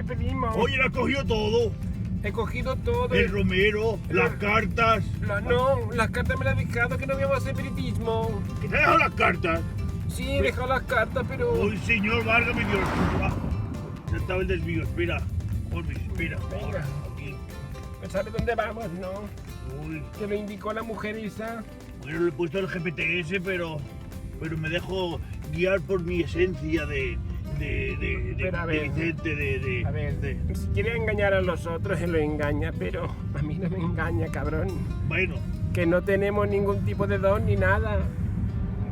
le pedimos. Oye, lo has cogido todo. He cogido todo. El romero, las cartas. No, las cartas me las he dejado, que no voy a hacer espiritismo. ¿Que te has dejado las cartas? Sí, he dejado las cartas, pero... Uy, señor, válgame Dios. Se estaba el desvío, espera. Jorge, espera. Venga. Aquí. ¿Sabes dónde vamos, no? Uy, Te lo indicó la mujer esa. bueno, le he puesto el GPS, pero me dejo guiar por mi esencia de Pero a ver, Vicente, A ver, si quiere engañar a los otros, él lo engaña, pero a mí no me engaña, cabrón. Bueno, Que no tenemos ningún tipo de don ni nada.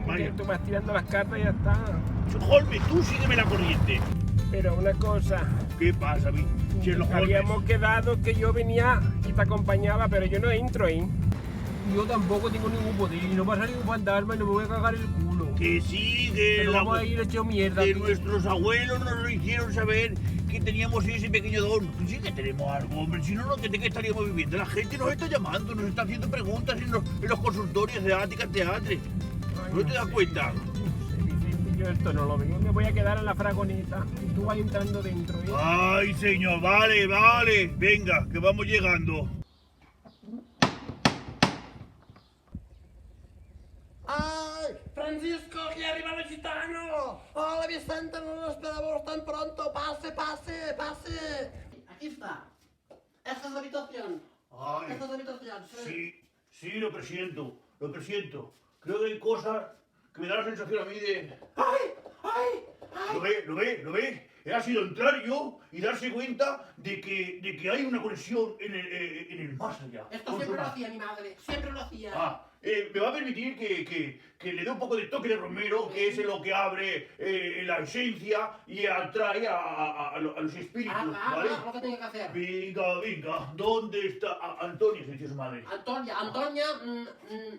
vaya. Que tú vas tirando las cartas y ya está. Jorge, tú sígueme la corriente. Pero una cosa, ¿Qué pasa, Sherlock Holmes? habíamos quedado que yo venía y te acompañaba, pero yo no entro ahí. Yo tampoco tengo ningún poder, y no va a salir un fantasma y no me voy a cagar el culo. Que sí, que, Pero vamos a ir hecho mierda. que aquí. nuestros abuelos nos lo hicieron saber que teníamos ese pequeño don. Sí que tenemos algo, hombre, si no, no, ¿de qué estaríamos viviendo? La gente nos está llamando, nos está haciendo preguntas en los consultorios de Ática Teatre. Ay, ¿No te das sé, cuenta? No sé, Vicente, yo esto no lo veo. Me voy a quedar en la fragoneta y tú vas entrando dentro, ¿eh? Ay, señor, vale, vale. Venga, que vamos llegando. ¡Ay! ¡Francisco, que arriba el gitano! ¡Hola, Vicente! ¡No nos esperamos tan pronto! ¡Pase, pase, pase! Aquí está. Esta es la habitación. Ay, Esta es la habitación. sí, lo presiento, lo presiento. Creo que hay cosas que me da la sensación a mí de... ¡Ay! ¡Ay! ¡Ay! ¿Lo ve? Ha sido entrar yo y darse cuenta de que hay una conexión en el más allá. Esto Con siempre su lo más. hacía mi madre. Siempre lo hacía. Me va a permitir que le dé un poco de toque de romero, que es lo que abre la esencia y atrae a los espíritus, ¿vale? Lo que tengo que hacer. Venga, ¿dónde está Antonia, se dice su madre? Antonia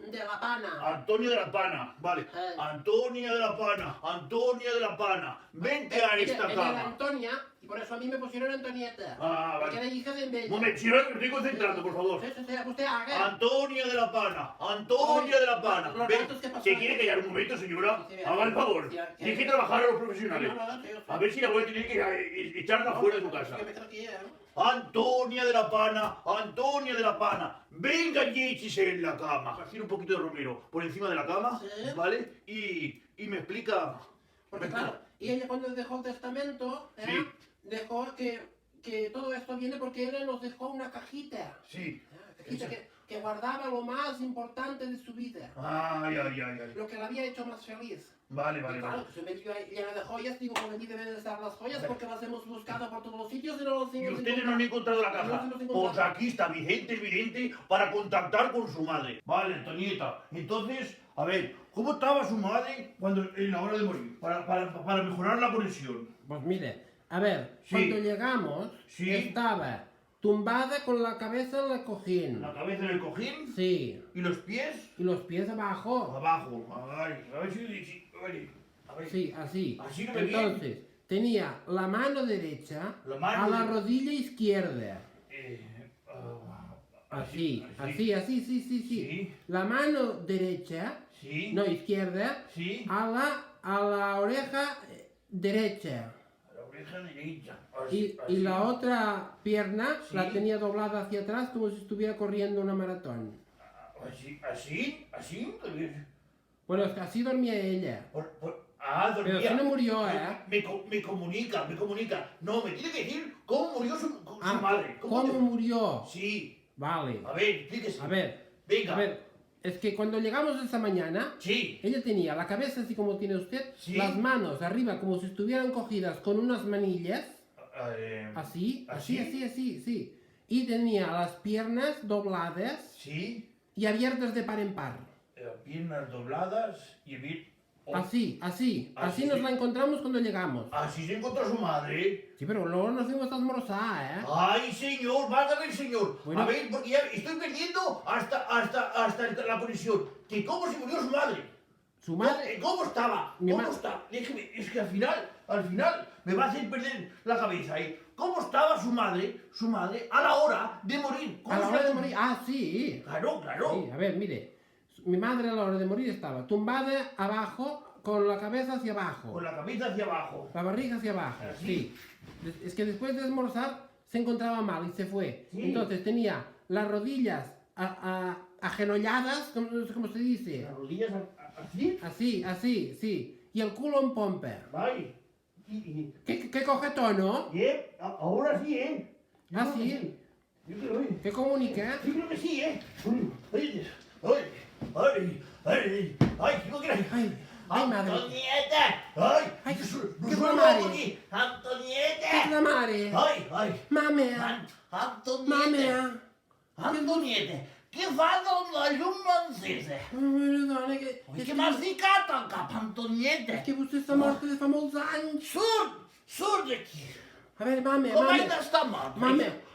de la Pana. Antonia de la Pana, vale. Antonia de la Pana, vente a esta Ella era cama. Antonia y por eso a mí me pusieron Antonieta. Vale. Porque era hija de Embella. Un momento, si no me estoy concentrando, por favor. Sí, usted haga. Antonia de la Pana, Antonia de la Pana. Los Ven, datos que pasó. ¿se quiere callar un momento, señora? Sí, Haga el favor. sí, sí. Tiene que trabajar a los profesionales. No, sí. A ver si la voy a tener que echarla fuera de su casa. Que me traquea, Antonia de la Pana, venga y échese en la cama. Hacer un poquito de romero por encima de la cama, Sí. ¿vale? Y me explica... Porque claro, y ella cuando dejó el testamento, Sí. dejó que todo esto viene porque ella nos dejó una cajita. Sí. Cajita que guardaba lo más importante de su vida. Ay. Lo que la había hecho más feliz. Vale. Y claro, pues en medio llena de joyas, digo, como aquí deben de estar las joyas porque las hemos buscado por todos los sitios y no las Y hemos ustedes no han encontrado la caja. No hemos encontrado. Pues aquí está Vicente el Vidente para contactar con su madre. Vale, Antonieta. Entonces, a ver, ¿cómo estaba su madre cuando en la hora de morir? Para mejorar la conexión. Pues mire, a ver, Sí. cuando llegamos, Sí. estaba tumbada con la cabeza en el cojín. La cabeza en el cojín Sí. y los pies Y los pies abajo. abajo. Ay, a ver si a ver. Sí, así. Así no me viene. Entonces, tenía la mano derecha La mano a la de- rodilla izquierda. Así. Así, sí. Sí. La mano derecha, Sí. no izquierda, Sí. a la oreja derecha. La oreja derecha. Y la otra pierna Sí. la tenía doblada hacia atrás como si estuviera corriendo una maratón. Así. Bueno, es que así dormía ella. Dormía. Pero si no murió, ¿eh? Me comunica. No, me tiene que decir cómo murió su madre. ¿Cómo murió? Sí. Vale. A ver, explíquese. A ver. Venga. A ver, es que cuando llegamos esa mañana, Sí. ella tenía la cabeza así como tiene usted, Sí. las manos arriba como si estuvieran cogidas con unas manillas, así. Sí. Y tenía las piernas dobladas Sí. y abiertas de par en par. Piernas dobladas y Así Así, nos sí. la encontramos cuando llegamos. Así se encontró su madre. Sí, pero luego nos fuimos a almorzar, ¿eh? Ay, señor, válgame el señor. Bueno. A ver, porque ya estoy perdiendo hasta la conexión. Que cómo se murió su madre. Su madre... ¿Cómo estaba? Mi ¿Cómo ma- está? Déjeme, es que al final me va a hacer perder la cabeza, ¿eh? ¿Cómo estaba su madre a la hora de morir? ¿Cómo A la se hora la- de morir... Ah, sí. Claro. Sí, a ver, mire. Mi madre a la hora de morir estaba tumbada abajo con la cabeza hacia abajo. Con la cabeza hacia abajo. La barriga hacia abajo, Así. sí. Es que después de almorzar se encontraba mal y se fue. Sí. Entonces tenía las rodillas agenolladas, no sé cómo se dice. Las rodillas así. Así, sí. Y el culo en pomper. Ay. ¿Qué cogetón, no? Ahora sí, ¿eh? Yo ¿Ah, creo que sí? Yo creo que ¿Qué comunica? sí, creo que sí, ¿eh? Ay, no quiero. Ay, madre. Antonieta! Ai! Ai, Non che sono mare? qui! Antonieta! Che la mare? Ai! Mamma, Antonieta! Antonieta! Che fanno la llummancese? Perdona, Che m'ha ficat al cap, Antonieta? és que vostè està morta de fa molts anys. Surt d'aquí! A veure, mama, Com hai mama. d'estar morta?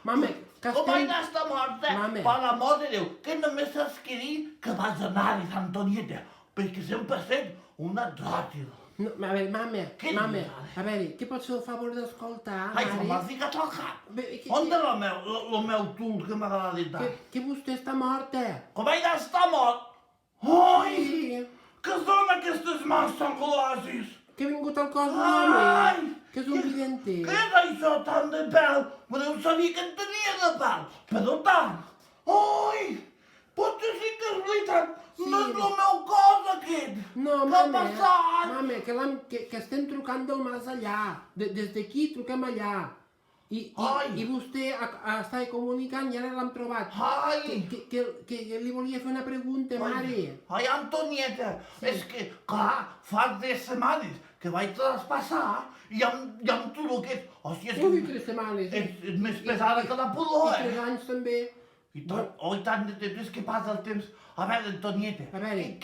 Mama, que Com hai estem... d'estar morta? Mama. Per l'amor de Déu, que només saps que dir que vas anar-hi, Antonieta, perquè sempre sent una dròtila. No, a veure, mama, Què mama, dius, ara? a veure, què pots fer el favor d'escoltar, Ai, se m'ha mare? ficat al cap. Bé, On és el meu tul que m'agrada de tant? Que vostè està morta. Com he d'estar mort? Ai, Sí, què són aquestes mans tan glossis? que ha vingut al cos d'un Ai! home, que és un vidente. Què és això tant de pèl? Podeu saber que en tenia de pèl, però tant. Ai, potser sí que és veritat. Sí. No és el meu cos aquest. No, Què ha mama, passat? mama, que estem trucant del més allà. Des d'aquí truquem allà. Ai. I vostè està comunicant i ara l'hem trobat. Ai, Que li volia fer una pregunta, mare. ai, Antonieta, és que, clar, fa 3 setmanes que vaig traspassar i em trobo aquest... Hòstia, Ui, és, 3 setmanes. és més pesada que la pudor, I 3 anys també. I tant, oi, tant de temps, és que passa el temps. A veure, Antonieta. A veure,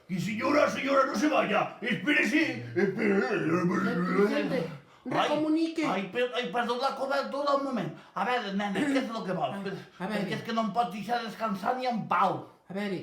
Y señora, no se vaya. Espérese. Vicente, recomunique. Ai, perdó la cobertura un moment. A veure, nena, què és el que vols? A veure. Perquè és que no em pots deixar descansar ni en pau. A veure,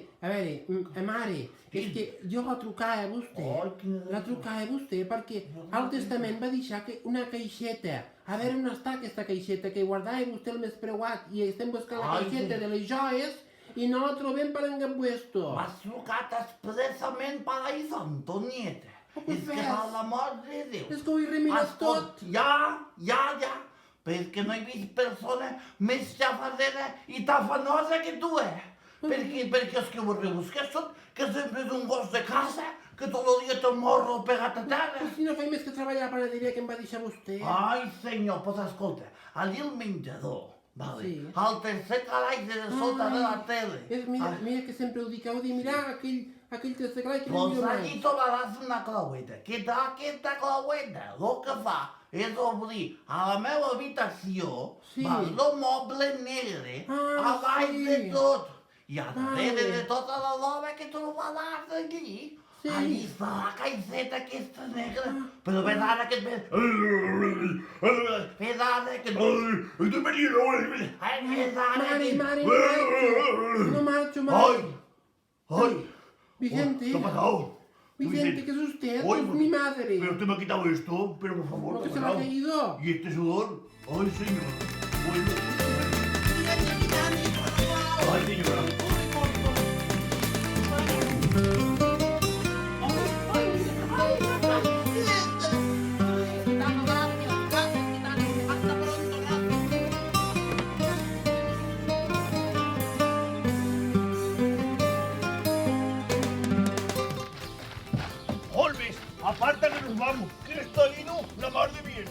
mare, és que jo la trucava a vostè, Ai, quina la trucava a vostè perquè al testament va deixar una caixeta. A veure on està aquesta caixeta, que guardava vostè el més preuat i estem buscant la Ai, caixeta sí. de les joies i no la trobem per engabuesto. M'has trucat expressament per això, Antonieta. Pues És que ves. per l'amor de Déu. És que ho he reminat tot. Ja. Perquè no he vist persona més xafardera i tafanosa que tu, Perquè els que vos rebusques són que sempre és un gos de casa, que tot el dia té el morro pegat a terra. Però si no faig més que treballar a la panaderia que em va deixar vostè. Ai, senyor, pues escolta, allí al menjador, vale? Sí. Al tercer calaix de sota de la tele. Mira que sempre ho dic, mira aquell tercer clar que no Pues miro allí mai. trobaràs una claueta, que d'aquesta claueta el que fa és obrir a la meva habitació Sí. el moble negre a baix sí. de tot. I a darrere Vale. de tota la roba que trobaràs allí, Sí. allí està la caixeta aquesta negra. Però ves ara que et ves... Ves ara que et ves... Ai, ves ara que... Mare, no marcho, ¡Ay! mare. ¡Ay! Vicente. ¿Qué ha pasado? Vicente, ¿qué es usted? Ay, Es mi madre. Pero usted me ha quitado esto, pero por favor, ¿No ¿qué que ha se le ha pasado? caído? ¿Y este sudor? ¡Ay, señor! Bueno. ¡Ay, señora! Holmes, aparta que nos vamos. Cristalino, la mar de bien.